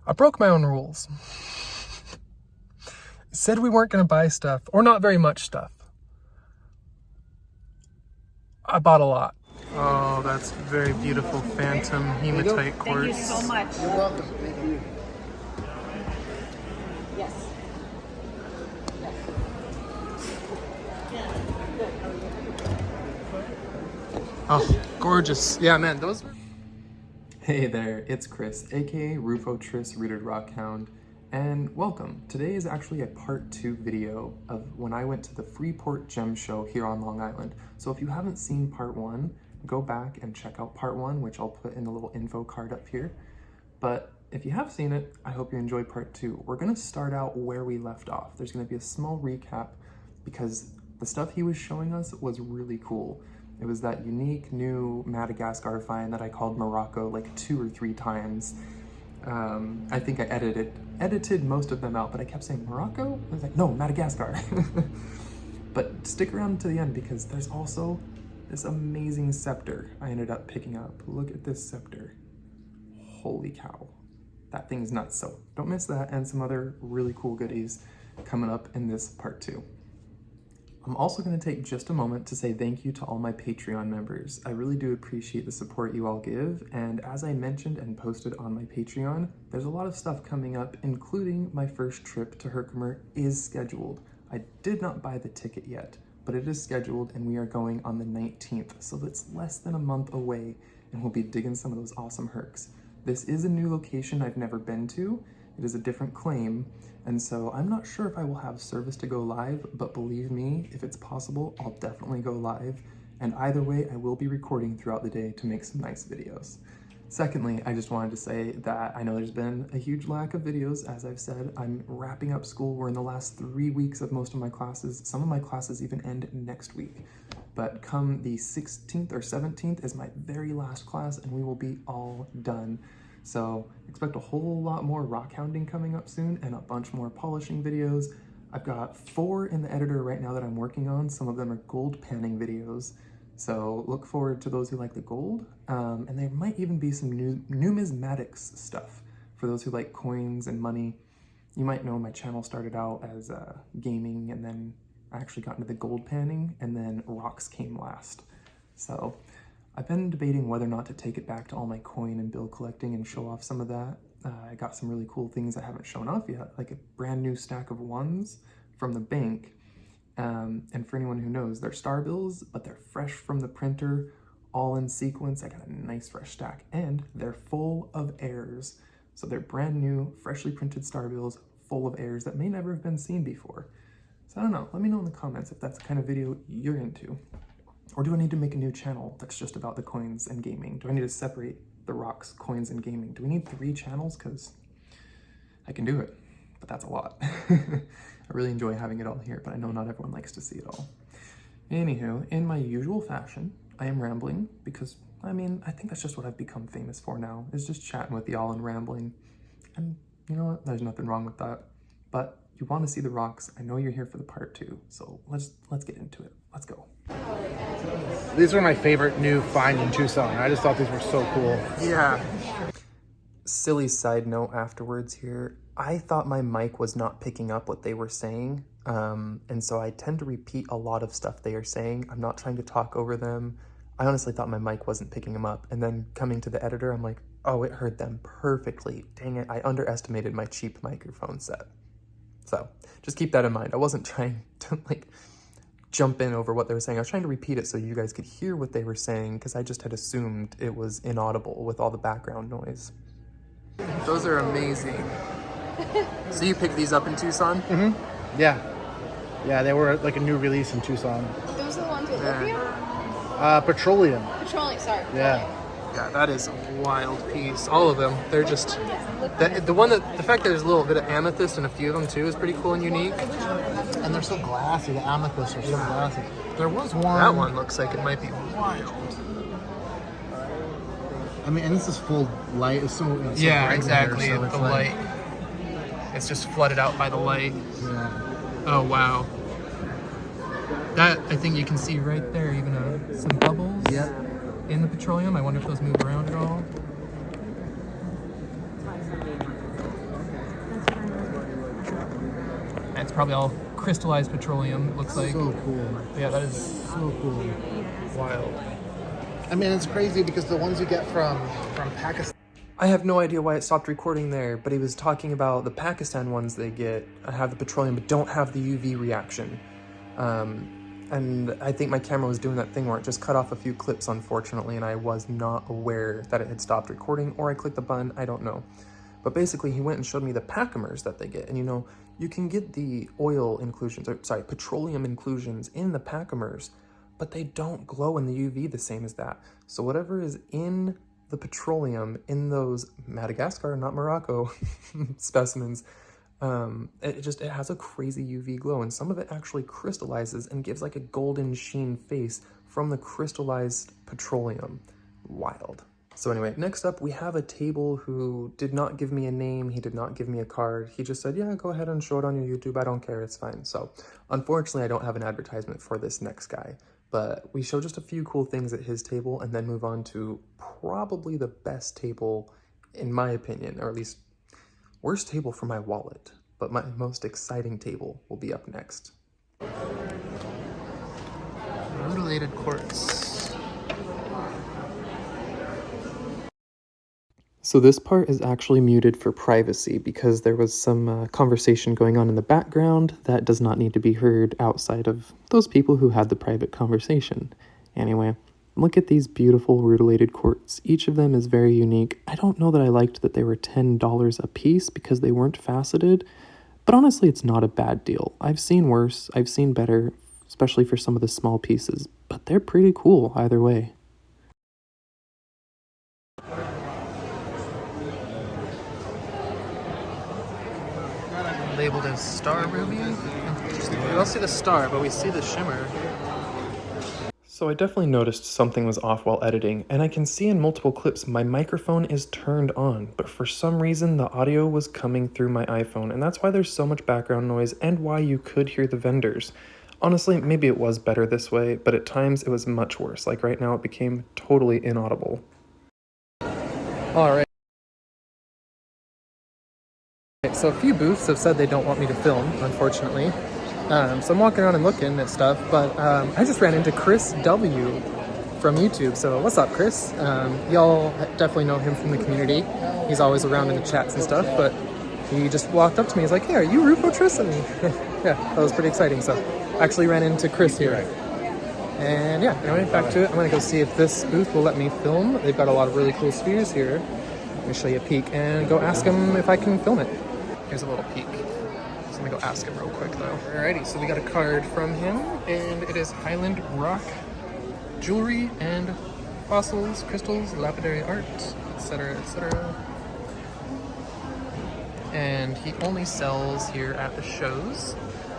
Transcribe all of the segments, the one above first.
I broke my own rules. Said we weren't going to buy stuff, or not very much stuff. I bought a lot. Oh, that's very beautiful phantom hematite quartz. Thank you so much. You're welcome. Thank you. Yes. Oh, gorgeous. Yeah, man, those were... Hey there, it's Chris, aka Rufo Tris Rooted Rockhound, and welcome. Today is actually a part 2 video of when I went to the Freeport Gem show here on Long Island. So if you haven't seen part 1, go back and check out part 1, which I'll put in the little info card up here. But if you have seen it, I hope you enjoyed part 2. We're gonna start out where we left off. There's gonna be a small recap because the stuff he was showing us was really cool. It was that unique new Madagascar find that I called Morocco like 2 or 3 times. I think I edited most of them out, but I kept saying Morocco? I was like, no, Madagascar. But stick around to the end because there's also this amazing scepter I ended up picking up. Look at this scepter. Holy cow. That thing's nuts. So don't miss that and some other really cool goodies coming up in this part 2. I'm also going to take just a moment to say thank you to all my Patreon members. I really do appreciate the support you all give, and as I mentioned and posted on my Patreon, there's a lot of stuff coming up, including my first trip to Herkimer is scheduled. I did not buy the ticket yet, but it is scheduled and we are going on the 19th, so that's less than a month away, and we'll be digging some of those awesome hercs. This is a new location I've never been to. It is a different claim, and so I'm not sure if I will have service to go live, but believe me, if it's possible, I'll definitely go live. And either way, I will be recording throughout the day to make some nice videos. Secondly, I just wanted to say that I know there's been a huge lack of videos. As I've said, I'm wrapping up school. We're in the last 3 weeks of most of my classes. Some of my classes even end next week. But come the 16th or 17th is my very last class, and we will be all done. So expect a whole lot more rock hounding coming up soon and a bunch more polishing videos. I've got 4 in the editor right now that I'm working on. Some of them are gold panning videos. So look forward to those who like the gold. And there might even be some numismatics stuff for those who like coins and money. You might know my channel started out as gaming, and then I actually got into the gold panning, and then rocks came last. So I've been debating whether or not to take it back to all my coin and bill collecting and show off some of that. I got some really cool things I haven't shown off yet, like a brand new stack of 1s from the bank. And for anyone who knows, they're star bills, but they're fresh from the printer, all in sequence. I got a nice fresh stack, and they're full of errors. So they're brand new, freshly printed star bills, full of errors that may never have been seen before. So I don't know, let me know in the comments if that's the kind of video you're into. Or do I need to make a new channel that's just about the coins and gaming? Do I need to separate the rocks, coins, and gaming? Do we need 3 channels? Because I can do it, but that's a lot. I really enjoy having it all here, but I know not everyone likes to see it all. Anywho, in my usual fashion, I am rambling because, I mean, I think that's just what I've become famous for now, is just chatting with y'all and rambling. And you know what? There's nothing wrong with that. But you want to see the rocks. I know you're here for the part 2, so let's get into it. Let's go. These were my favorite new find in Tucson. I just thought these were so cool. Yeah. Silly side note afterwards here. I thought my mic was not picking up what they were saying. And so I tend to repeat a lot of stuff they are saying. I'm not trying to talk over them. I honestly thought my mic wasn't picking them up. And then coming to the editor, I'm like, oh, it heard them perfectly. Dang it, I underestimated my cheap microphone set. So just keep that in mind. I wasn't trying to like jump in over what they were saying. I was trying to repeat it so you guys could hear what they were saying because I just had assumed it was inaudible with all the background noise. Those are amazing. So you picked these up in Tucson? Mm-hmm. Yeah. Yeah, they were like a new release in Tucson. Those are the ones with lithium? Petroleum. Petroleum, sorry. Yeah. Yeah, that is a wild piece. All of them. They're just... The fact that there's a little bit of amethyst in a few of them too is pretty cool and unique. And they're so glassy. The amethysts are so glassy. There was one... That one looks like it might be wild. I mean, and this is full light. It's so yeah, bright exactly. Here, so the light. It's just flooded out by the light. Yeah. Oh, wow. That, I think you can see right there, even some bubbles in the petroleum. I wonder if those move around at all. probably all crystallized petroleum, it looks like. So cool. Yeah, that is So cool. wild. I mean, it's crazy because the ones you get from Pakistan. I have no idea why it stopped recording there, but he was talking about the Pakistan ones they get have the petroleum but don't have the UV reaction. And I think my camera was doing that thing where it just cut off a few clips, unfortunately, and I was not aware that it had stopped recording, or I clicked the button, I don't know. But basically, he went and showed me the Packamers that they get, and you know, you can get the oil inclusions, or sorry, petroleum inclusions in the Packamers, but they don't glow in the UV the same as that. So whatever is in the petroleum in those Madagascar, not Morocco, specimens, it has a crazy UV glow, and some of it actually crystallizes and gives like a golden sheen face from the crystallized petroleum. Wild. So anyway, next up we have a table who did not give me a name, he did not give me a card, he just said, yeah, go ahead and show it on your YouTube, I don't care, it's fine. So unfortunately I don't have an advertisement for this next guy, but we show just a few cool things at his table and then move on to probably the best table in my opinion, or at least worst table for my wallet, but my most exciting table will be up next. Mutilated quartz. So this part is actually muted for privacy because there was some conversation going on in the background that does not need to be heard outside of those people who had the private conversation. Anyway, look at these beautiful rutilated quartz. Each of them is very unique. I don't know that I liked that they were $10 a piece because they weren't faceted, but honestly, it's not a bad deal. I've seen worse, I've seen better, especially for some of the small pieces, but they're pretty cool either way. Labeled as Star Ruby. Interesting. We don't see the star, but we see the shimmer. So I definitely noticed something was off while editing, and I can see in multiple clips my microphone is turned on, but for some reason the audio was coming through my iPhone, and that's why there's so much background noise and why you could hear the vendors. Honestly, maybe it was better this way, but at times it was much worse. Like right now it became totally inaudible. Alright. So a few booths have said they don't want me to film, unfortunately. So I'm walking around and looking at stuff, but I just ran into Chris W. from YouTube. So what's up, Chris? Y'all definitely know him from the community. He's always around in the chats and stuff, but he just walked up to me. He's like, hey, are you Rufo Tris? And yeah, that was pretty exciting. So I actually ran into Chris here. And yeah, anyway, back to it. I'm gonna go see if this booth will let me film. They've got a lot of really cool spheres here. Let me show you a peek and go ask him if I can film it. Here's a little peek. So let me go ask him real quick though. Alrighty, so we got a card from him, and it is Highland Rock jewelry and fossils, crystals, lapidary art, etc., etc. And he only sells here at the shows,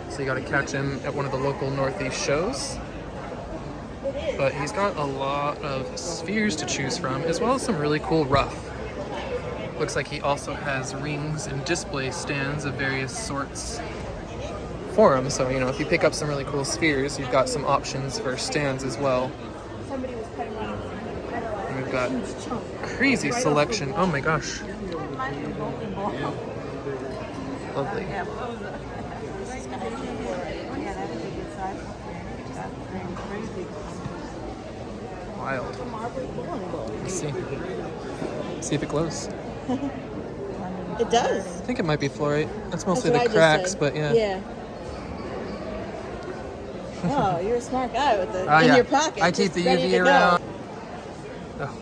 so you gotta catch him at one of the local Northeast shows. But he's got a lot of spheres to choose from, as well as some really cool rough. Looks like he also has rings and display stands of various sorts for him. So, you know, if you pick up some really cool spheres, you've got some options for stands as well. And we've got crazy selection. Oh my gosh. Lovely. Wild. Let's see. See if it glows. It does. I think it might be fluorite. That's mostly the cracks, but yeah. Yeah. Oh, you're a smart guy with it in yeah. your pocket. I keep the ready UV to go. around. Oh.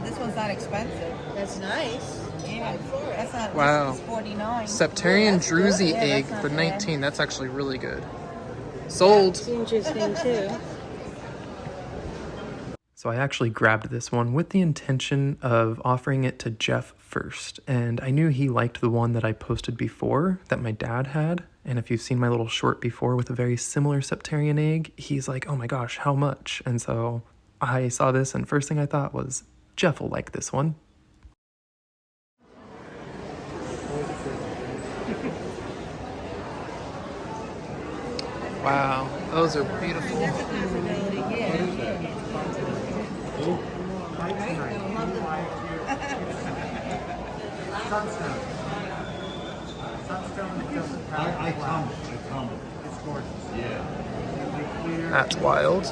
This one's not expensive. That's nice. Yeah, that's not. Wow. This is $49. Septarian druzy Yeah, egg that's for not 19. That's actually really good. Sold. It's interesting too. So I actually grabbed this one with the intention of offering it to Jeff first. And I knew he liked the one that I posted before that my dad had. And if you've seen my little short before with a very similar septarian egg, he's like, oh my gosh, how much? And so I saw this, and first thing I thought was, Jeff will like this one. Wow, those are beautiful. Sunstone. Sunstone doesn't have I come. It's gorgeous. Yeah. That's wild.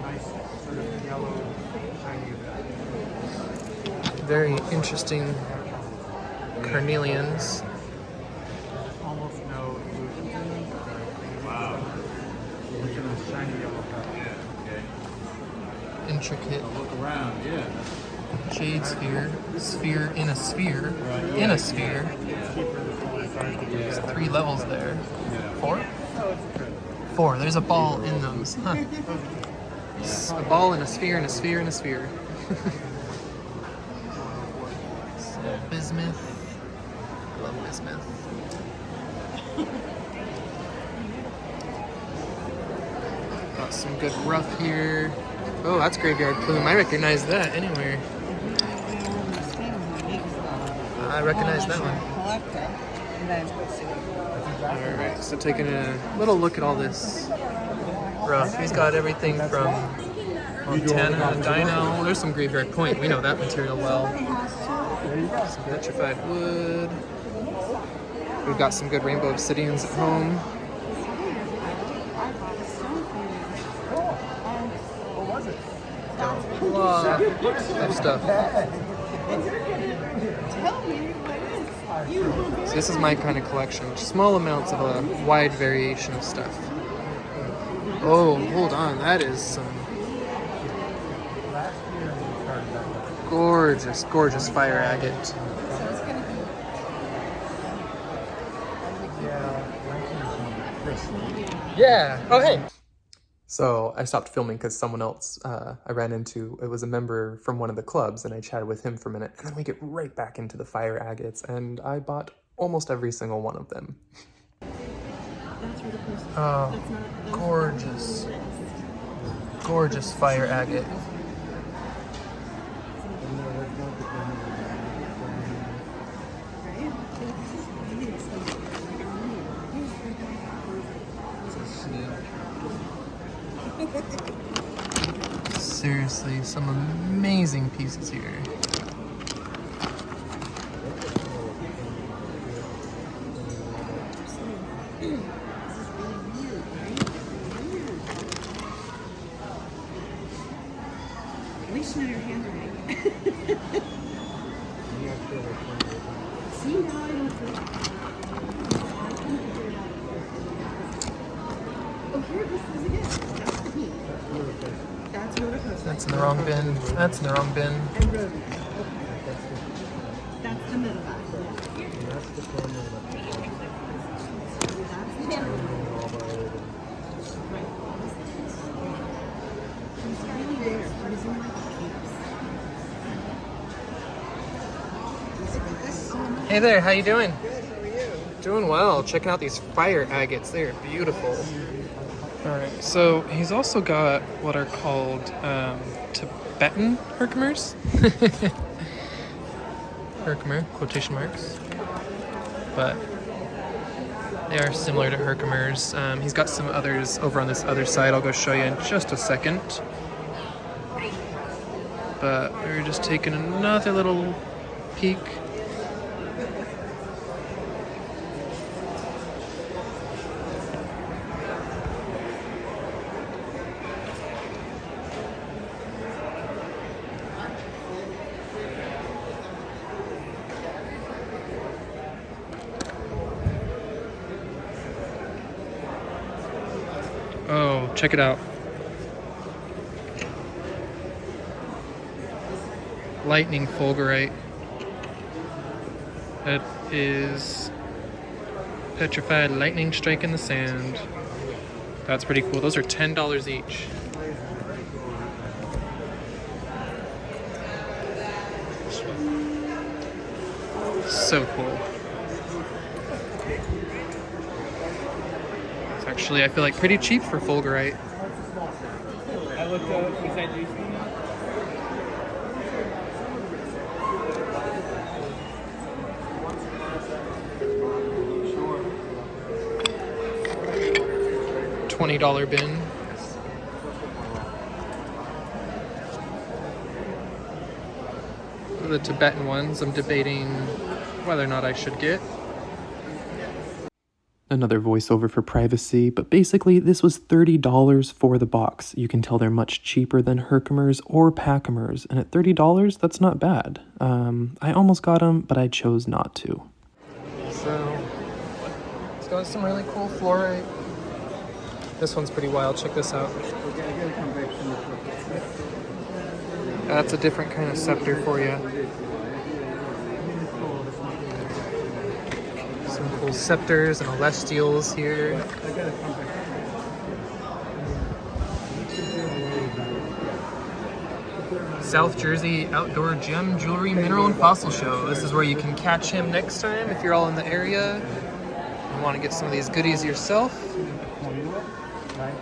Nice sort of yellow, shiny effect. Very interesting carnelians. Almost no illusion in them. Wow. Look at this shiny yellow color. Yeah, okay. Intricate Look around, yeah. jade sphere. Sphere in a sphere. In a sphere. There's 3 levels there. 4? 4. There's a ball in those. Huh. A ball and a sphere and a sphere and a sphere. So, bismuth. Love bismuth. Got some good rough here. Oh, that's graveyard plume. I recognize that anywhere. I recognize that one. Collector. And then Alright, so taking a little look at all this rough. He's got everything from Montana, Dino. There's some graveyard point. We know that material well. Some petrified wood. We've got some good rainbow obsidians at home. A lot of stuff. So this is my kind of collection. Small amounts of a wide variation of stuff. Oh, hold on. That is some gorgeous, gorgeous fire agate. Yeah. Oh, hey. So I stopped filming because someone else I ran into, it was a member from one of the clubs, and I chatted with him for a minute, and then we get right back into the fire agates, and I bought almost every single one of them. Oh, gorgeous. Gorgeous fire agate. Seriously, some amazing pieces here. At least you know your handwriting. See, now I don't feel oh, here, this is again. That's the key. That's rooted. That's in the wrong bin. That's in the wrong bin. And rooted. Okay. That's the middle back. That's the handwriting. Right. He's really there. He's in like the Hey there, how you doing? Good, how are you? Doing well. Checking out these fire agates. They're beautiful. Alright, so he's also got what are called Tibetan Herkimers. Herkimer, quotation marks. But they are similar to Herkimers. He's got some others over on this other side. I'll go show you in just a second. But we're just taking another little peek. Oh, check it out. Lightning fulgurite. It is petrified lightning strike in the sand. That's pretty cool. Those are $10 each. So cool. It's actually, I feel like, pretty cheap for fulgurite. I looked up, is that juicy? $20 bin. the Tibetan ones I'm debating whether or not I should get. Another voiceover for privacy, but basically this was $30 for the box. You can tell they're much cheaper than Herkimers or Packamers, and at $30, that's not bad. I almost got them, but I chose not to. So, it's got some really cool fluorite. This one's pretty wild, check this out. That's a different kind of scepter for you. Some cool scepters and celestials here. South Jersey Outdoor Gem Jewelry Mineral and Fossil Show. This is where you can catch him next time if you're all in the area and want to get some of these goodies yourself. Right?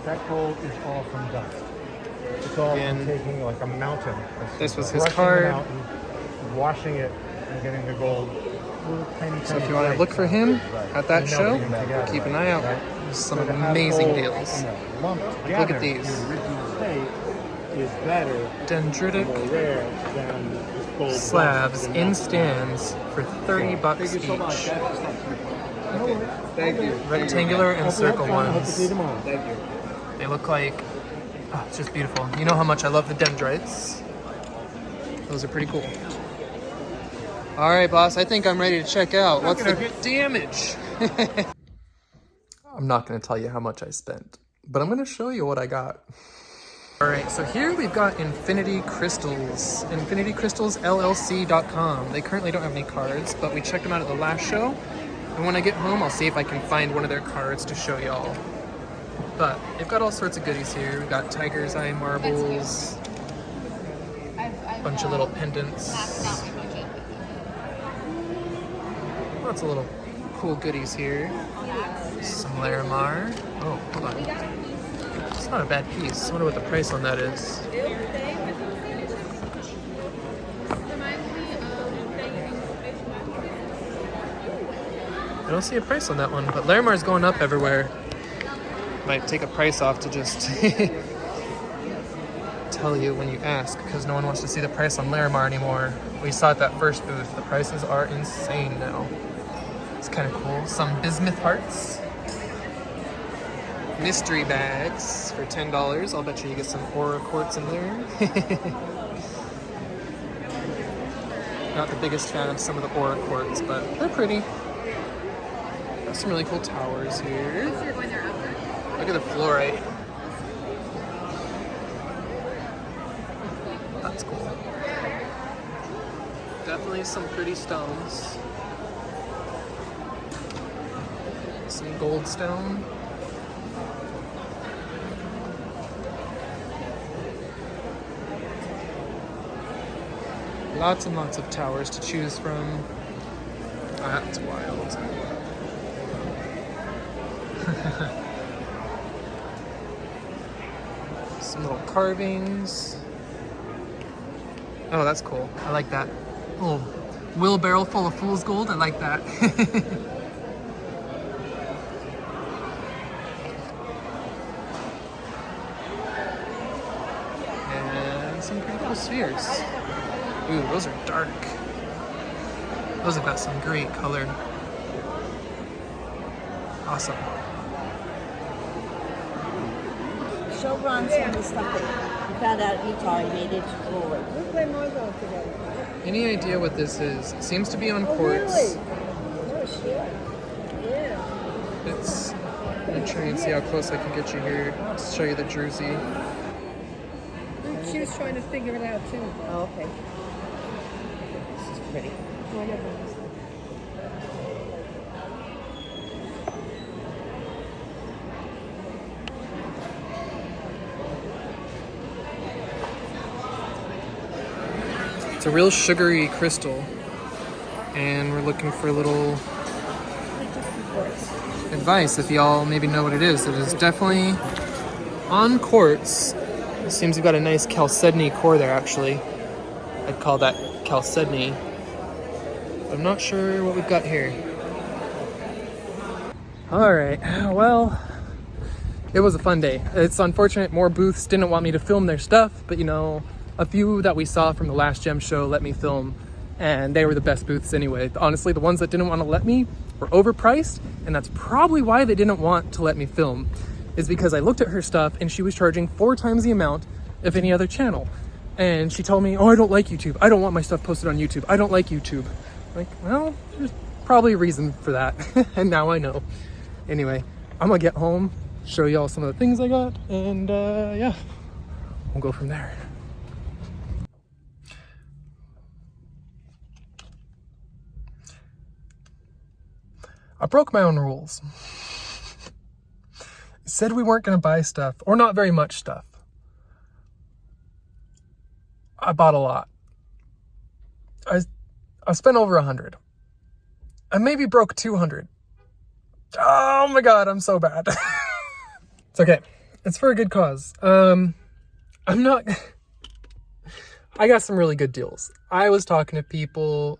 That gold is all from dust. It's all from taking like a mountain. This was his Brushing card. the mountain, washing it, and getting the gold. So if you want to look for him at that show, keep an eye out. There's some amazing deals. Look at these. Is better, Dendritic more rare than this gold slabs in stands for $30 each. Thank you. Rectangular and circle Hope to ones. see you tomorrow. Thank you. They look like, oh, it's just beautiful. You know how much I love the dendrites. Those are pretty cool. All right, boss, I think I'm ready to check out. What's the damage? I'm not going to tell you how much I spent, but I'm going to show you what I got. All right, so here we've got Infinity Crystals, infinitycrystalsllc.com. They currently don't have any cards, but we checked them out at the last show. And when I get home, I'll see if I can find one of their cards to show y'all. But they've got all sorts of goodies here. We've got tiger's eye marbles, a bunch of little pendants. Lots of little cool goodies here. Some Larimar. Oh, hold on. It's not a bad piece. I wonder what the price on that is. I don't see a price on that one, but Larimar's going up everywhere. Might take a price off to just tell you when you ask, because no one wants to see the price on Larimar anymore. We saw at that first booth. The prices are insane now. It's kind of cool. Some bismuth hearts. Mystery bags for $10. I'll bet you get some aura quartz in there. Not the biggest fan of some of the aura quartz, but they're pretty. Got some really cool towers here. Look at the fluorite. That's cool. Definitely some pretty stones. Some gold stone. Lots and lots of towers to choose from. That's wild. Some little carvings. Oh, that's cool. I like that. Little wheelbarrow full of fool's gold. I like that. And some pretty cool spheres. Ooh, those are dark. Those have got some great color. Awesome. Show Ron some of the stuff that you found out in Utah and made it forward. We'll play Margot together. Any idea what this is? It seems to be on quartz. Oh, shit. Yeah. It's. I'm gonna try and see how close I can get you here. Let's show you the jersey. She was trying to figure it out too. Oh, okay. This is pretty. It's a real sugary crystal, and we're looking for a little advice if y'all maybe know what it is. It is definitely on quartz. It seems you've got a nice chalcedony core there, actually. I'd call that chalcedony. I'm not sure what we've got here. All right, well, it was a fun day. It's unfortunate more booths didn't want me to film their stuff, but you know, a few that we saw from the last gem show let me film, and they were the best booths anyway. Honestly, the ones that didn't want to let me were overpriced, and that's probably why they didn't want to let me film, is because I looked at her stuff and she was charging 4 times the amount of any other channel. And she told me, oh, I don't like YouTube. I don't want my stuff posted on YouTube. I don't like YouTube. Like, well, there's probably a reason for that. And now I know. Anyway, I'm gonna get home, show y'all some of the things I got, and yeah, we'll go from there. I broke my own rules. Said we weren't gonna buy stuff, or not very much stuff. I bought a lot. I spent over 100. I maybe broke 200. Oh my God, I'm so bad. It's okay. It's for a good cause. I got some really good deals. I was talking to people.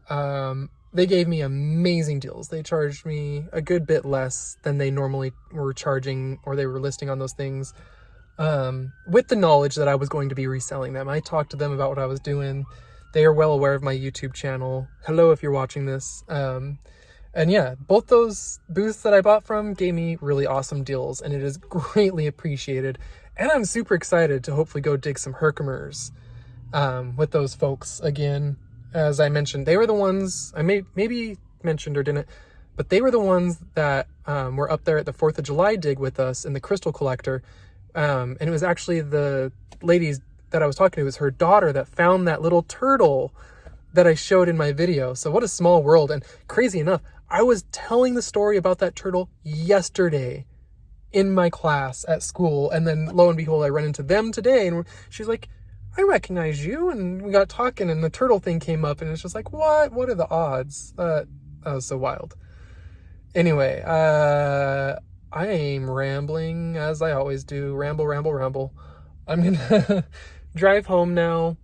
They gave me amazing deals. They charged me a good bit less than they normally were charging, or they were listing on those things. With the knowledge that I was going to be reselling them. I talked to them about what I was doing. They are well aware of my YouTube channel. Hello, if you're watching this. And yeah, both those booths that I bought from gave me really awesome deals, and it is greatly appreciated. And I'm super excited to hopefully go dig some Herkimers with those folks again. As I mentioned, they were the ones, I maybe mentioned or didn't, but they were the ones that were up there at the 4th of July dig with us in the Crystal Collector. And it was actually the ladies that I was talking to, it was her daughter that found that little turtle that I showed in my video. So what a small world. And crazy enough, I was telling the story about that turtle yesterday in my class at school. And then lo and behold, I run into them today, and she's like, I recognize you. And we got talking, and the turtle thing came up, and it's just like, what are the odds? That was so wild. Anyway, I am rambling as I always do. Ramble. I'm gonna drive home now,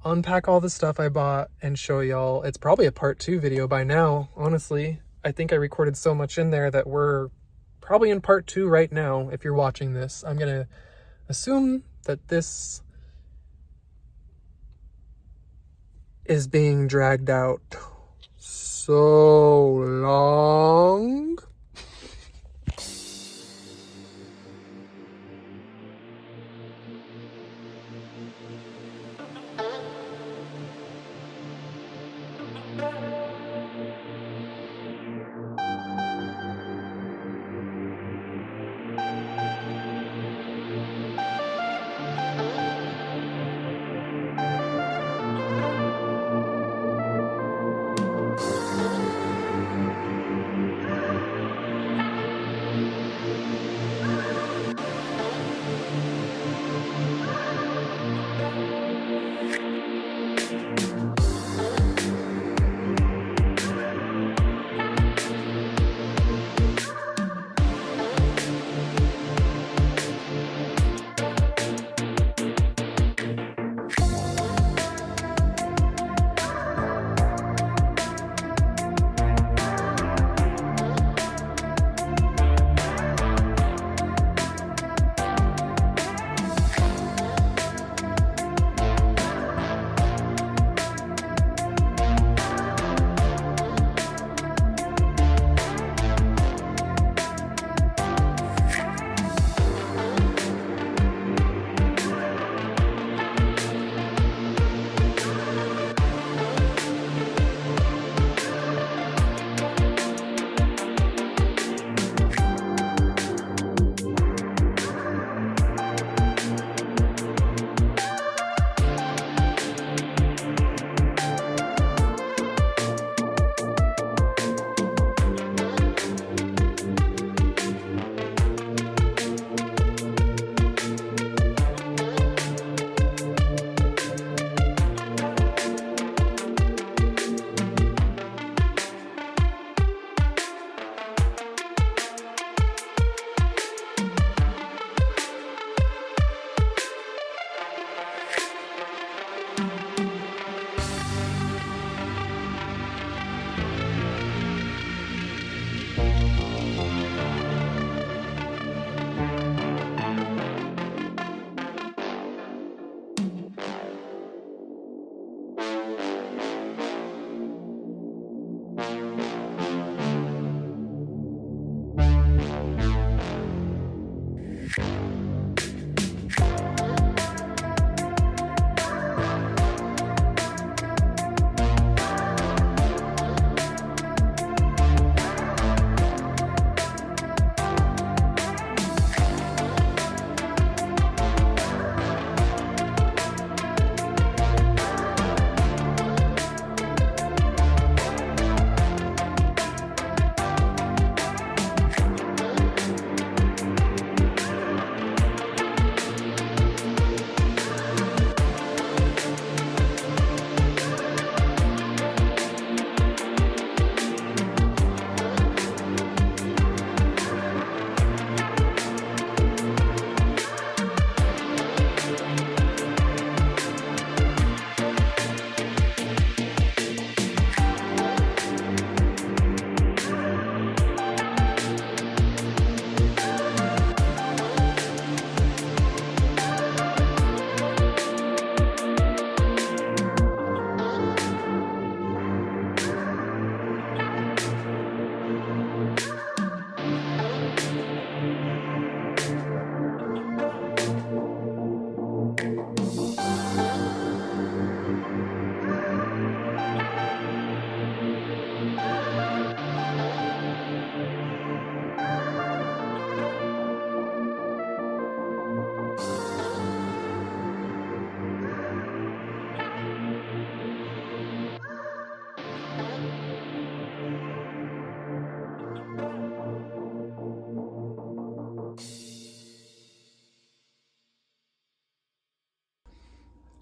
unpack all the stuff I bought, and show y'all. It's probably a part 2 video by now, honestly. I think I recorded so much in there that we're probably in part 2 right now if you're watching this. I'm gonna assume that this is being dragged out so long.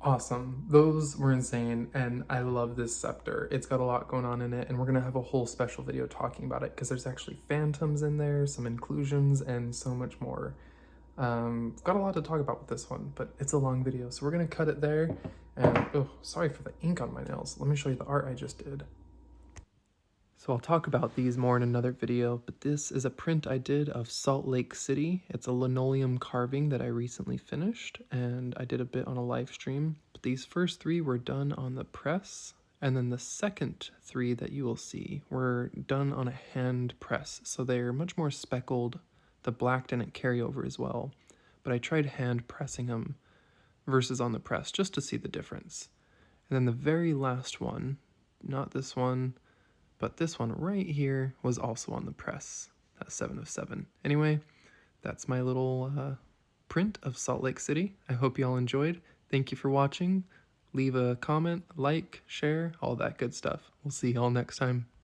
Awesome. Those were insane, and I love this scepter. It's got a lot going on in it, and we're gonna have a whole special video talking about it because there's actually phantoms in there, some inclusions, and so much more. Got a lot to talk about with this one, but it's a long video, so we're gonna cut it there. And oh, sorry for the ink on my nails. Let me show you the art I just did. So I'll talk about these more in another video, but this is a print I did of Salt Lake City. It's a linoleum carving that I recently finished, and I did a bit on a live stream. But these first three were done on the press, and then the second three that you will see were done on a hand press, so they're much more speckled. The black didn't carry over as well, but I tried hand pressing them versus on the press just to see the difference. And then the very last one, not this one, but this one right here was also on the press. That's 7 of 7. Anyway, that's my little print of Salt Lake City. I hope you all enjoyed. Thank you for watching. Leave a comment, like, share, all that good stuff. We'll see you all next time.